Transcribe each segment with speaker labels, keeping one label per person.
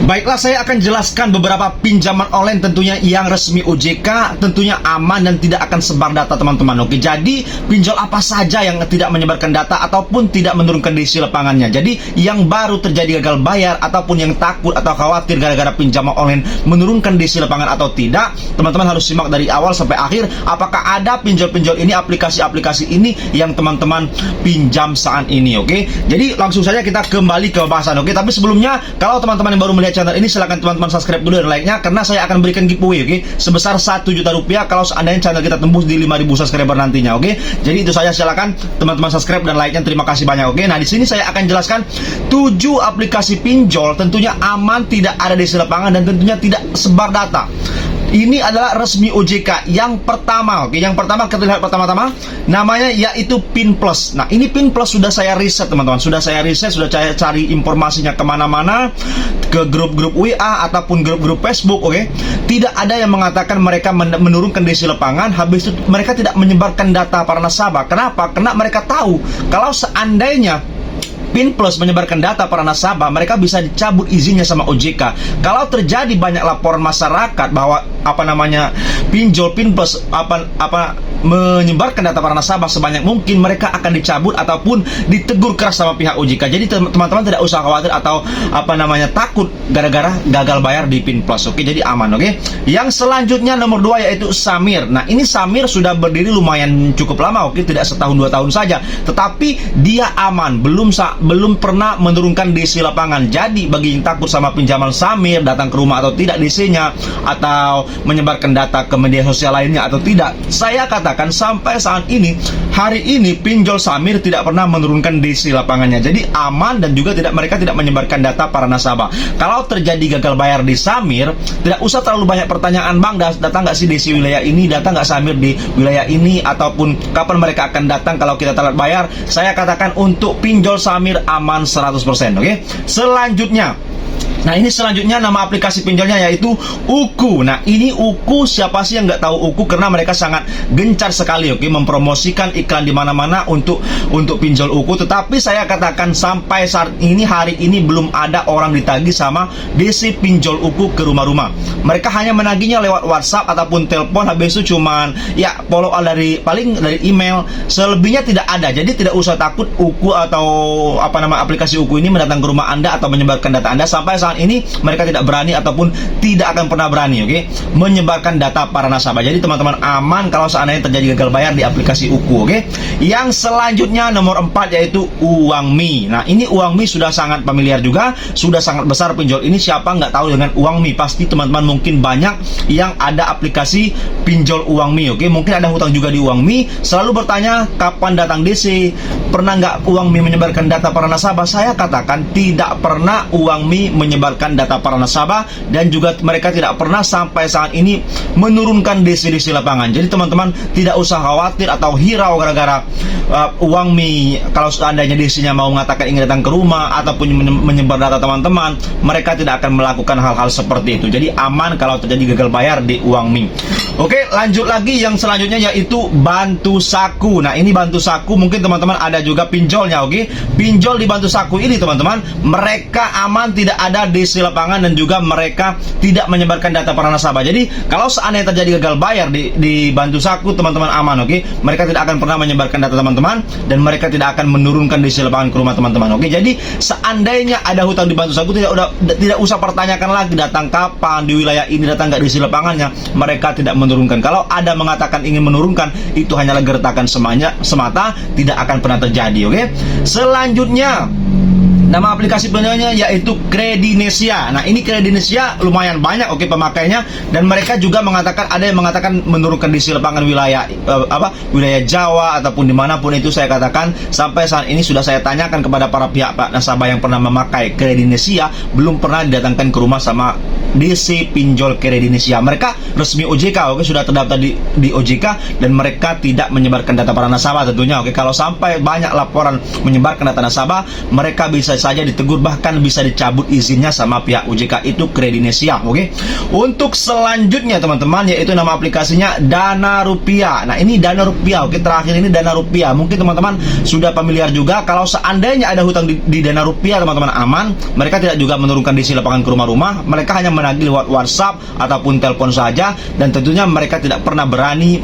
Speaker 1: Baiklah, saya akan jelaskan beberapa pinjaman online tentunya yang resmi OJK, tentunya aman dan tidak akan sebar data teman-teman. Oke, jadi pinjol apa saja yang tidak menyebarkan data ataupun tidak menurunkan diisi lapangannya. Jadi yang baru terjadi gagal bayar ataupun yang takut atau khawatir gara-gara pinjaman online menurunkan diisi lapangan atau tidak, teman-teman harus simak dari awal sampai akhir. Apakah ada pinjol-pinjol ini, aplikasi-aplikasi ini yang teman-teman pinjam saat ini? Oke, jadi langsung saja kita kembali ke bahasan. Oke, tapi sebelumnya kalau teman-teman yang baru melihat channel ini, silahkan teman-teman subscribe dulu dan like-nya, karena saya akan berikan giveaway, oke, sebesar 1 juta rupiah kalau seandainya channel kita tembus di 5.000 subscriber nantinya. Oke, jadi itu saja, silakan teman-teman subscribe dan like-nya. Terima kasih banyak. Oke, nah di sini saya akan jelaskan 7 aplikasi pinjol tentunya aman, tidak ada di lapangan dan tentunya tidak sebar data. Ini adalah resmi OJK. Yang pertama, oke, yang pertama kita lihat pertama-tama, namanya yaitu Pin Plus. Nah, ini Pin Plus sudah saya riset teman-teman, sudah saya cari informasinya kemana-mana, ke grup-grup WA ataupun grup-grup Facebook. Oke, tidak ada yang mengatakan mereka menurunkan diisi lapangan. Habis itu mereka tidak menyebarkan data para nasabah. Kenapa? Karena mereka tahu kalau seandainya Pin Plus menyebarkan data para nasabah, mereka bisa dicabut izinnya sama OJK. Kalau terjadi banyak laporan masyarakat bahwa pinjol Pin Plus menyebarkan data para nasabah sebanyak mungkin, mereka akan dicabut ataupun ditegur keras sama pihak OJK. Jadi teman-teman tidak usah khawatir atau takut gara-gara gagal bayar di Pin Plus. Oke, jadi aman. Oke, yang selanjutnya nomor 2 yaitu Samir. Nah, ini Samir sudah berdiri lumayan cukup lama. Oke, tidak setahun 2 tahun saja, tetapi dia aman, belum pernah menurunkan diisi lapangan. Jadi bagi yang takut sama pinjaman Samir, datang ke rumah atau tidak diisinya, atau menyebarkan data ke media sosial lainnya atau tidak, saya katakan sampai saat ini, hari ini pinjol Samir tidak pernah menurunkan diisi lapangannya. Jadi aman dan juga mereka tidak menyebarkan data para nasabah. Kalau terjadi gagal bayar di Samir, tidak usah terlalu banyak pertanyaan, bang, data nggak sih diisi wilayah ini, data nggak Samir di wilayah ini, ataupun kapan mereka akan datang kalau kita telat bayar. Saya katakan untuk pinjol Samir aman 100%. Oke, selanjutnya, nah ini selanjutnya nama aplikasi pinjolnya yaitu Uku. Nah, ini Uku, siapa sih yang nggak tahu Uku, karena mereka sangat gencar sekali, oke, mempromosikan iklan di mana-mana untuk pinjol Uku. Tetapi saya katakan sampai saat ini, hari ini belum ada orang ditagih sama DC pinjol Uku ke rumah-rumah. Mereka hanya menagihnya lewat WhatsApp ataupun telepon. Habis itu cuman ya follow dari email. Selebihnya tidak ada. Jadi tidak usah takut Uku atau aplikasi Uku ini mendatang ke rumah Anda atau menyebarkan data Anda. Sampai saat ini mereka tidak berani ataupun tidak akan pernah berani, oke, menyebarkan data para nasabah. Jadi teman-teman aman kalau seandainya terjadi gagal bayar di aplikasi Uku. Oke, yang selanjutnya nomor 4 yaitu Uangmi. Nah, ini Uangmi sudah sangat familiar juga, sudah sangat besar pinjol ini. Siapa nggak tahu dengan Uangmi? Pasti teman-teman mungkin banyak yang ada aplikasi pinjol Uangmi. Oke, mungkin ada hutang juga di Uangmi, selalu bertanya kapan datang DC, pernah nggak Uangmi menyebarkan data para nasabah? Saya katakan tidak pernah Uangmi menyebarkan data para nasabah, dan juga mereka tidak pernah sampai saat ini menurunkan DC lapangan. Jadi teman-teman tidak usah khawatir atau hirau gara-gara Uangmi. Kalau seandainya DC-nya mau mengatakan ingin datang ke rumah ataupun menyebar data teman-teman, mereka tidak akan melakukan hal-hal seperti itu. Jadi aman kalau terjadi gagal bayar di Uangmi. Oke, lanjut lagi yang selanjutnya yaitu Bantu Saku. Nah, ini Bantu Saku mungkin teman-teman ada juga pinjolnya. Oke, pinjol di Bantu Saku ini teman-teman, mereka aman, tidak ada DC lapangan dan juga mereka tidak menyebarkan data para nasabah. Jadi kalau seandainya terjadi gagal bayar di Bantu Saku, teman-teman aman. Oke, mereka tidak akan pernah menyebarkan data teman-teman dan mereka tidak akan menurunkan DC lapangan ke rumah teman-teman. Oke, jadi seandainya ada hutang di Bantu Saku, tidak usah pertanyakan lagi datang kapan, di wilayah ini datang nggak DC lapangannya, mereka tidak menurunkan. Kalau ada mengatakan ingin menurunkan, itu hanyalah gertakan semata, tidak akan pernah terjadi. Oke, selanjutnya nama aplikasi pinjolnya yaitu Kredinesia. Nah, ini Kredinesia lumayan banyak, oke, pemakainya, dan mereka juga mengatakan, ada yang mengatakan menurunkan diisi lapangan wilayah wilayah Jawa ataupun dimanapun itu. Saya katakan sampai saat ini sudah saya tanyakan kepada para pihak nasabah yang pernah memakai Kredinesia, belum pernah didatangkan ke rumah sama di si pinjol kredinesia. Mereka resmi OJK, oke, sudah terdaftar di OJK, dan mereka tidak menyebarkan data para nasabah tentunya, oke. Kalau sampai banyak laporan menyebarkan data nasabah, mereka bisa saja ditegur, bahkan bisa dicabut izinnya sama pihak OJK. Itu kredinesia, oke. Untuk selanjutnya teman-teman, yaitu nama aplikasinya Dana Rupiah. Nah, ini Dana Rupiah, oke. Terakhir ini Dana Rupiah. Mungkin teman-teman sudah familiar juga. Kalau seandainya ada hutang di Dana Rupiah, teman-teman, aman. Mereka tidak juga menurunkan DC lapangan ke rumah-rumah. Mereka hanya menagih lewat WhatsApp ataupun telepon saja, dan tentunya mereka tidak pernah berani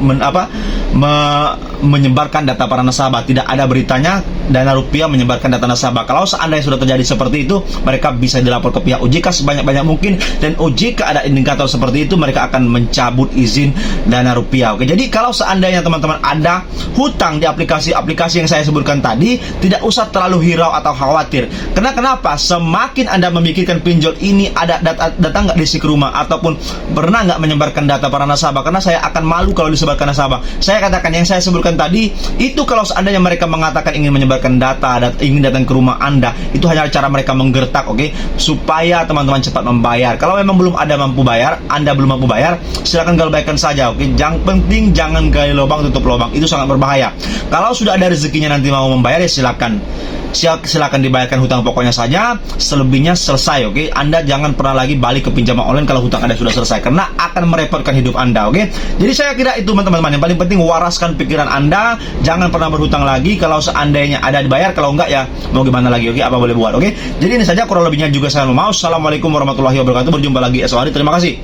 Speaker 1: menyebarkan data para nasabah. Tidak ada beritanya Dana Rupiah menyebarkan data nasabah. Kalau seandainya sudah terjadi seperti itu, mereka bisa dilapor ke pihak OJK sebanyak-banyak mungkin, dan OJK ada indikator seperti itu, mereka akan mencabut izin Dana Rupiah, oke. Jadi kalau seandainya teman-teman ada hutang di aplikasi-aplikasi yang saya sebutkan tadi, tidak usah terlalu hirau atau khawatir. Kenapa? Semakin Anda memikirkan pinjol ini ada data nggak diisi ke rumah, ataupun pernah nggak menyebarkan data para nasabah, karena saya akan malu kalau disebarkan nasabah. Saya katakan yang saya sebutkan tadi itu, kalau seandainya mereka mengatakan ingin menyebarkan data dan ingin datang ke rumah Anda, itu hanya cara mereka menggertak, oke, supaya teman-teman cepat membayar. Kalau memang belum ada mampu bayar, Anda belum mampu bayar, silakan galbaikan saja, oke. Yang penting jangan gali lubang tutup lubang, itu sangat berbahaya. Kalau sudah ada rezekinya nanti mau membayar, ya silakan dibayarkan hutang pokoknya saja, selebihnya selesai, oke. Anda jangan pernah lagi balik ke pinjaman online kalau hutang Anda sudah selesai, karena akan merepotkan hidup Anda, oke. Jadi saya kira itu teman-teman, yang paling penting waraskan pikiran Anda, jangan pernah berhutang lagi. Kalau seandainya ada dibayar, kalau enggak ya mau gimana lagi, oke, apa boleh buat, oke. Jadi ini saja, kurang lebihnya juga saya mau. Assalamualaikum warahmatullahi wabarakatuh, berjumpa lagi esok hari, terima kasih.